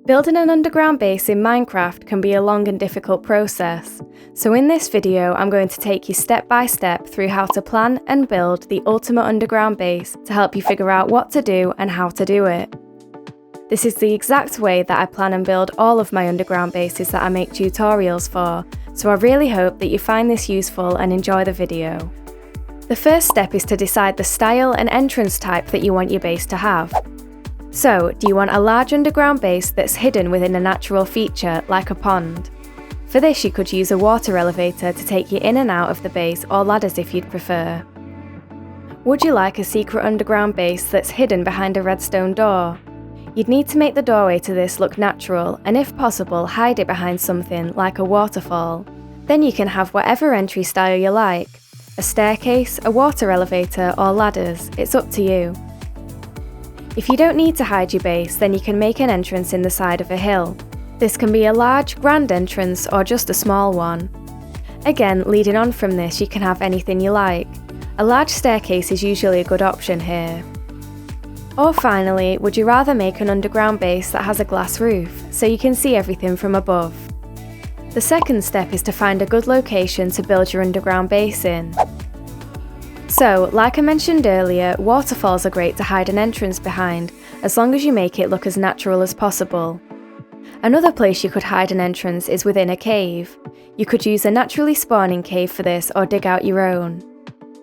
Building an underground base in Minecraft can be a long and difficult process, so in this video I'm going to take you step by step through how to plan and build the ultimate underground base to help you figure out what to do and how to do it. This is the exact way that I plan and build all of my underground bases that I make tutorials for, so I really hope that you find this useful and enjoy the video. The first step is to decide the style and entrance type that you want your base to have. So, do you want a large underground base that's hidden within a natural feature, like a pond? For this you could use a water elevator to take you in and out of the base, or ladders if you'd prefer. Would you like a secret underground base that's hidden behind a redstone door? You'd need to make the doorway to this look natural, and if possible hide it behind something like a waterfall. Then you can have whatever entry style you like. A staircase, a water elevator, or ladders, it's up to you. If you don't need to hide your base, then you can make an entrance in the side of a hill. This can be a large, grand entrance or just a small one. Again, leading on from this, you can have anything you like. A large staircase is usually a good option here. Or finally, would you rather make an underground base that has a glass roof, so you can see everything from above? The second step is to find a good location to build your underground base in. So, like I mentioned earlier, waterfalls are great to hide an entrance behind, as long as you make it look as natural as possible. Another place you could hide an entrance is within a cave. You could use a naturally spawning cave for this or dig out your own.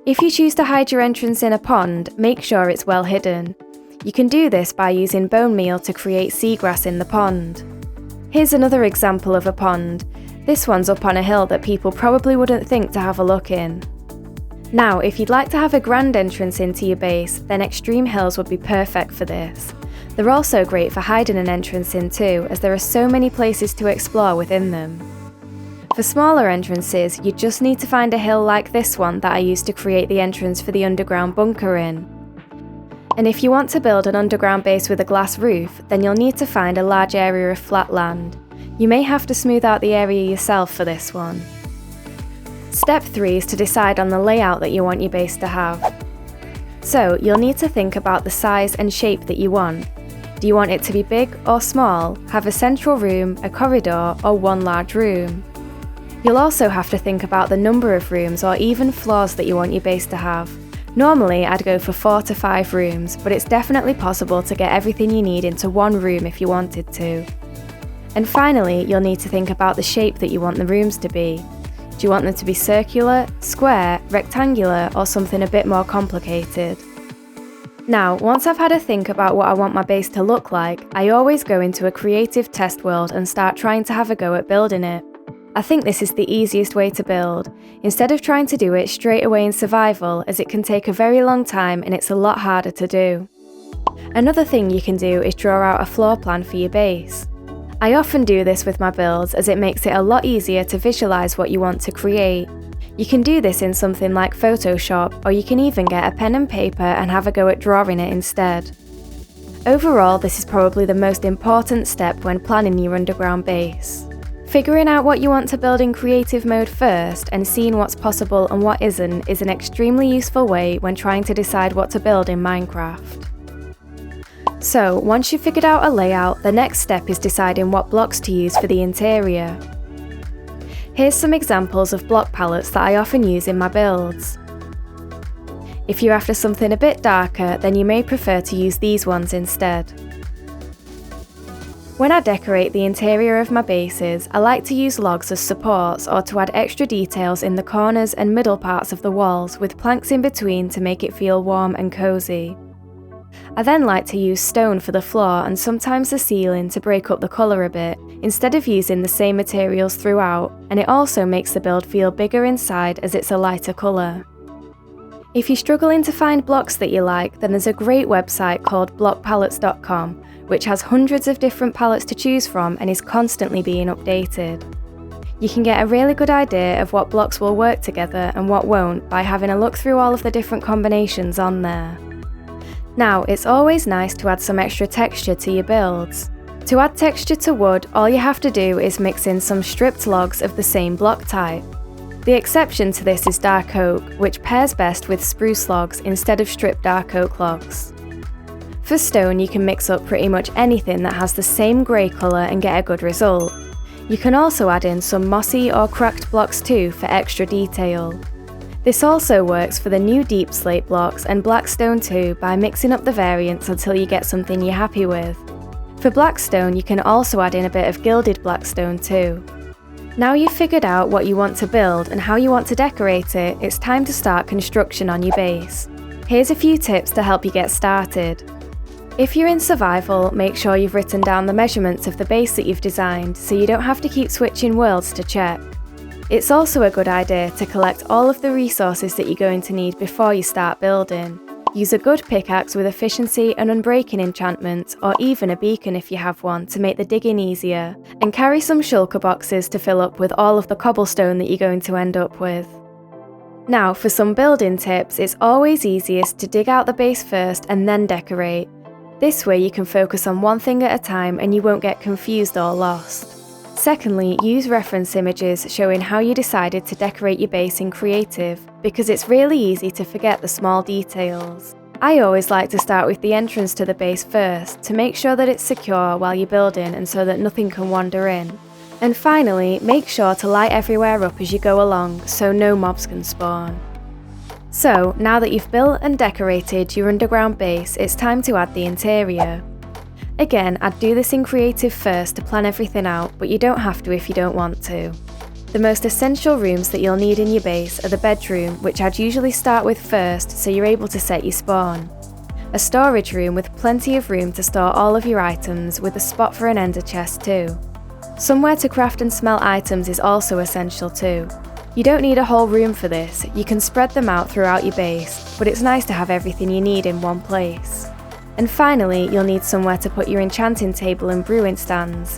If you choose to hide your entrance in a pond, make sure it's well hidden. You can do this by using bone meal to create seagrass in the pond. Here's another example of a pond. This one's up on a hill that people probably wouldn't think to have a look in. Now, if you'd like to have a grand entrance into your base, then extreme hills would be perfect for this. They're also great for hiding an entrance in too, as there are so many places to explore within them. For smaller entrances, you just need to find a hill like this one that I used to create the entrance for the underground bunker in. And if you want to build an underground base with a glass roof, then you'll need to find a large area of flat land. You may have to smooth out the area yourself for this one. Step 3 is to decide on the layout that you want your base to have. So, you'll need to think about the size and shape that you want. Do you want it to be big or small, have a central room, a corridor, or one large room? You'll also have to think about the number of rooms or even floors that you want your base to have. Normally, I'd go for 4 to 5 rooms, but it's definitely possible to get everything you need into one room if you wanted to. And finally, you'll need to think about the shape that you want the rooms to be. Do you want them to be circular, square, rectangular, or something a bit more complicated? Now, once I've had a think about what I want my base to look like, I always go into a creative test world and start trying to have a go at building it. I think this is the easiest way to build, instead of trying to do it straight away in survival, as it can take a very long time and it's a lot harder to do. Another thing you can do is draw out a floor plan for your base. I often do this with my builds, as it makes it a lot easier to visualize what you want to create. You can do this in something like Photoshop, or you can even get a pen and paper and have a go at drawing it instead. Overall, this is probably the most important step when planning your underground base. Figuring out what you want to build in creative mode first and seeing what's possible and what isn't is an extremely useful way when trying to decide what to build in Minecraft. So, once you've figured out a layout, the next step is deciding what blocks to use for the interior. Here's some examples of block palettes that I often use in my builds. If you're after something a bit darker, then you may prefer to use these ones instead. When I decorate the interior of my bases, I like to use logs as supports or to add extra details in the corners and middle parts of the walls with planks in between to make it feel warm and cozy. I then like to use stone for the floor and sometimes the ceiling to break up the colour a bit, instead of using the same materials throughout, and it also makes the build feel bigger inside as it's a lighter colour. If you're struggling to find blocks that you like, then there's a great website called blockpalettes.com, which has hundreds of different palettes to choose from and is constantly being updated. You can get a really good idea of what blocks will work together and what won't by having a look through all of the different combinations on there. Now, it's always nice to add some extra texture to your builds. To add texture to wood, all you have to do is mix in some stripped logs of the same block type. The exception to this is dark oak, which pairs best with spruce logs instead of stripped dark oak logs. For stone, you can mix up pretty much anything that has the same grey colour and get a good result. You can also add in some mossy or cracked blocks too for extra detail. This also works for the new deep slate blocks and black stone too by mixing up the variants until you get something you're happy with. For black stone, you can also add in a bit of gilded black stone too. Now you've figured out what you want to build and how you want to decorate it, it's time to start construction on your base. Here's a few tips to help you get started. If you're in survival, make sure you've written down the measurements of the base that you've designed so you don't have to keep switching worlds to check. It's also a good idea to collect all of the resources that you're going to need before you start building. Use a good pickaxe with efficiency and unbreaking enchantment, or even a beacon if you have one, to make the digging easier, and carry some shulker boxes to fill up with all of the cobblestone that you're going to end up with. Now for some building tips, it's always easiest to dig out the base first and then decorate. This way you can focus on one thing at a time and you won't get confused or lost. Secondly, use reference images showing how you decided to decorate your base in Creative, because it's really easy to forget the small details. I always like to start with the entrance to the base first, to make sure that it's secure while you're building and so that nothing can wander in. And finally, make sure to light everywhere up as you go along, so no mobs can spawn. So, now that you've built and decorated your underground base, it's time to add the interior. Again, I'd do this in Creative first to plan everything out, but you don't have to if you don't want to. The most essential rooms that you'll need in your base are the bedroom, which I'd usually start with first so you're able to set your spawn. A storage room with plenty of room to store all of your items, with a spot for an ender chest too. Somewhere to craft and smelt items is also essential too. You don't need a whole room for this, you can spread them out throughout your base, but it's nice to have everything you need in one place. And finally, you'll need somewhere to put your enchanting table and brewing stands.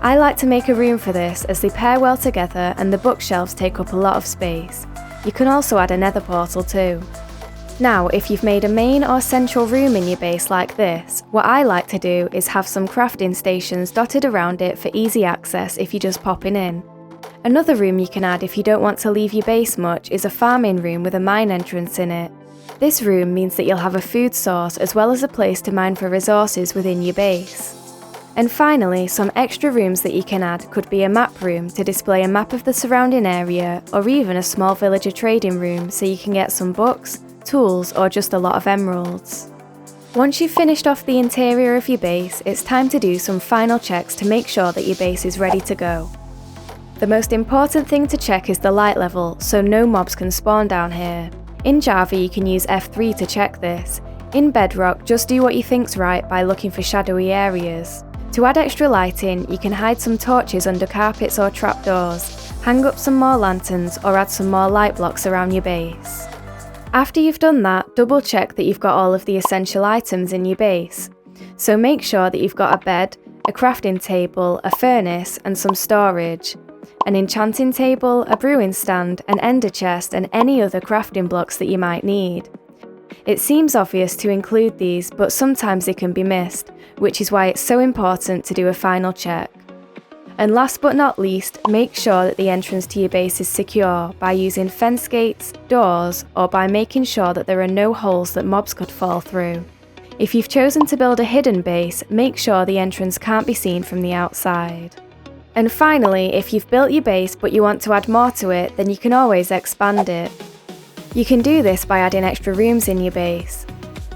I like to make a room for this as they pair well together and the bookshelves take up a lot of space. You can also add a nether portal too. Now, if you've made a main or central room in your base like this, what I like to do is have some crafting stations dotted around it for easy access if you're just popping in. Another room you can add if you don't want to leave your base much is a farming room with a mine entrance in it. This room means that you'll have a food source as well as a place to mine for resources within your base. And finally, some extra rooms that you can add could be a map room to display a map of the surrounding area, or even a small villager trading room so you can get some books, tools, or just a lot of emeralds. Once you've finished off the interior of your base, it's time to do some final checks to make sure that your base is ready to go. The most important thing to check is the light level, so no mobs can spawn down here. In Java you can use F3 to check this. In Bedrock, just do what you think's right by looking for shadowy areas. To add extra lighting, you can hide some torches under carpets or trapdoors, hang up some more lanterns, or add some more light blocks around your base. After you've done that, double check that you've got all of the essential items in your base. So make sure that you've got a bed, a crafting table, a furnace, and some storage. An enchanting table, a brewing stand, an ender chest, and any other crafting blocks that you might need. It seems obvious to include these, but sometimes they can be missed, which is why it's so important to do a final check. And last but not least, make sure that the entrance to your base is secure by using fence gates, doors, or by making sure that there are no holes that mobs could fall through. If you've chosen to build a hidden base, make sure the entrance can't be seen from the outside. And finally, if you've built your base but you want to add more to it, then you can always expand it. You can do this by adding extra rooms in your base.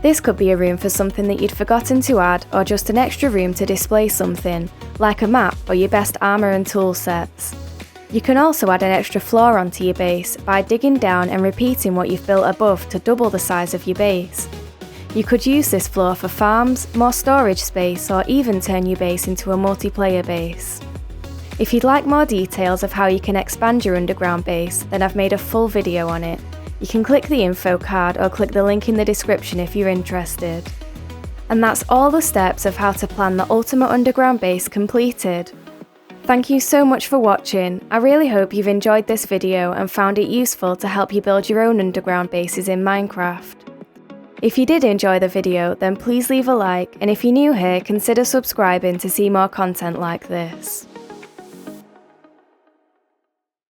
This could be a room for something that you'd forgotten to add, or just an extra room to display something, like a map or your best armour and tool sets. You can also add an extra floor onto your base by digging down and repeating what you've built above to double the size of your base. You could use this floor for farms, more storage space, or even turn your base into a multiplayer base. If you'd like more details of how you can expand your underground base, then I've made a full video on it. You can click the info card or click the link in the description if you're interested. And that's all the steps of how to plan the ultimate underground base completed. Thank you so much for watching. I really hope you've enjoyed this video and found it useful to help you build your own underground bases in Minecraft. If you did enjoy the video, then please leave a like, and if you're new here, consider subscribing to see more content like this.